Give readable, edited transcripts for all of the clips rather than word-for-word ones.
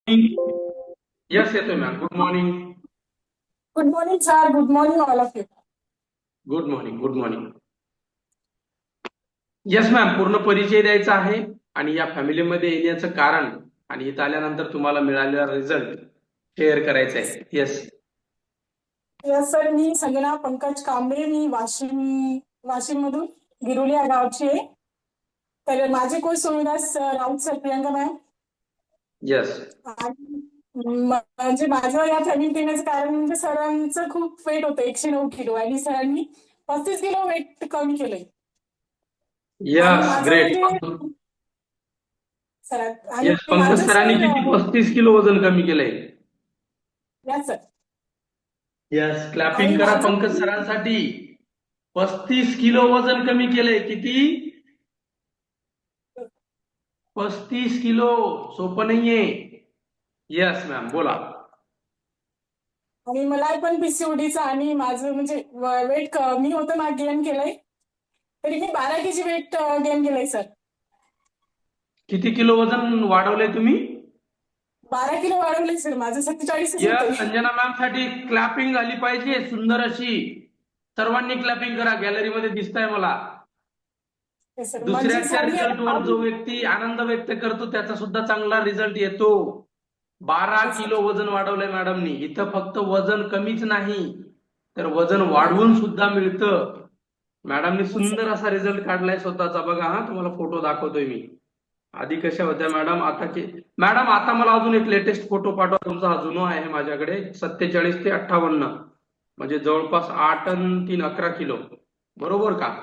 Yes येतोय ma'am. Good morning. Good morning, sir. Good morning, all of you. Good morning. Good morning. Yes ma'am, पूर्ण परिचय द्यायचा आहे आणि या फॅमिलीमध्ये येण्याचं कारण आणि इथं आल्यानंतर तुम्हाला मिळालेला रिझल्ट शेअर करायचा आहे. येस. Yes, sir. मी संजना पंकज कांबळे. मी वाशिम मधून गिरोली या गावची आहे. तर माझे coach Somdas Raut sir, Priyanka ma'am. Yes. आणि म्हणजे माझं या फॅमिलीत येण्याचं कारण म्हणजे सरांचं खूप वेट होतं 109 किलो आणि सरांनी 35 किलो वेट कमी केलंय. आणि यस, माझं ग्रेट. म्हणजे सर आणि येस, पंकज माझं सरांनी सर किती 35 किलो वजन कमी केलंय? या सर. येस, आणि क्लॅपिंग करा माझं पंकज सरांसाठी. 35 किलो वजन कमी केलंय. किती? 35 किलो. सोपं नाहीये. येस मॅम, बोला. आणि मला पण पीसीओडीचा आणि माझं म्हणजे वेट कमी होतं ना, गेन केलंय. तरी मी 12 kg वेट गेन केलंय सर. किती किलो वजन वाढवलंय तुम्ही? 12 किलो वाढवलंय सर. माझं 47च यस, होते. संजना मॅम साठी क्लॅपिंग झाली पाहिजे सुंदर अशी. सर्वांनी क्लॅपिंग करा. गॅलरीमध्ये दिसताय मला. सर म्हणजे दुसऱ्याच्या सरांनी रिझल्ट वर जो आता व्यक्ती आनंद व्यक्त करतो त्याचा सुद्धा चांगला रिझल्ट येतो. 12 किलो वजन वाढवलंय मॅडमनी. इथं फक्त वजन कमीच नाही तर वजन वाढवून सुद्धा मिळतं. मॅडमनी सुंदर असा रिझल्ट काढलाय स्वतःचा. बघा हा, तुम्हाला फोटो दाखवतोय मी. आधी कशा होत्या मॅडम, आताची. मॅडम आता मला अजून एक लेटेस्ट फोटो पाठवा तुमचा. हा जुना आहे माझ्याकडे. 47 ते 58, म्हणजे जवळपास 8 आणि 3 11 किलो. बरोबर का?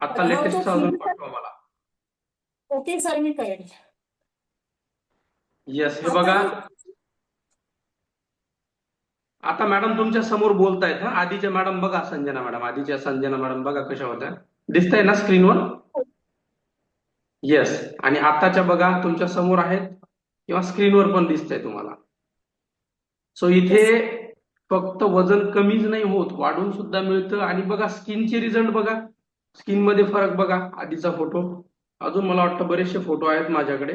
आता तो लेटेस्ट अजून पाठवा मला. ओके सर, मी करेन. येस, हे आता बघा. मी आता मॅडम तुमच्या समोर बोलतायत. हा, आधीच्या मॅडम बघा, संजना मॅडम. आधीच्या संजना मॅडम बघा कशा होत्या. दिसतंय ना स्क्रीनवर? येस. आणि आताच्या बघा तुमच्या समोर आहेत किंवा स्क्रीनवर पण दिसतंय तुम्हाला. सो इथे येस फक्त वजन कमीच नाही होत, वाढून सुद्धा मिळतं. आणि बघा स्किनचे रिझल्ट बघा. स्किन मध्ये फरक बघा. आधीचा फोटो. अजून मला वाटतं बरेचसे फोटो आहेत माझ्याकडे.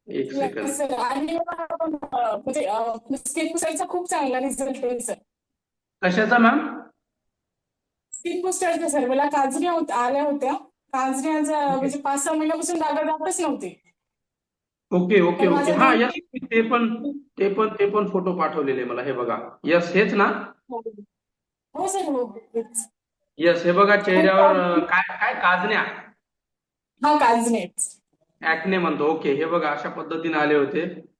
एक सेकंद. सर. आणि म्हणजे स्किन पुसायचा खूप चांगला रिझल्ट आहे सर. कशाचा मॅम? Skin बुस्टरचा sir. मला काजऱ्या आल्या होत्या. काजऱ्याचा म्हणजे 5-6 महिन्यापासून डागा जातच नव्हते. ओके ओके तर ओके. माझ्या हा यस, दोन्ही ते पण फोटो पाठवलेले मला. हे बघा. यस, हेच ना? हो सर. हो हेच. यस, हे बघा खूप चेहऱ्यावर काय काय काजण्या. हा काजनेट. ऍक्ने म्हणतो. ओके, हे बघा अशा पद्धतीने आले होते.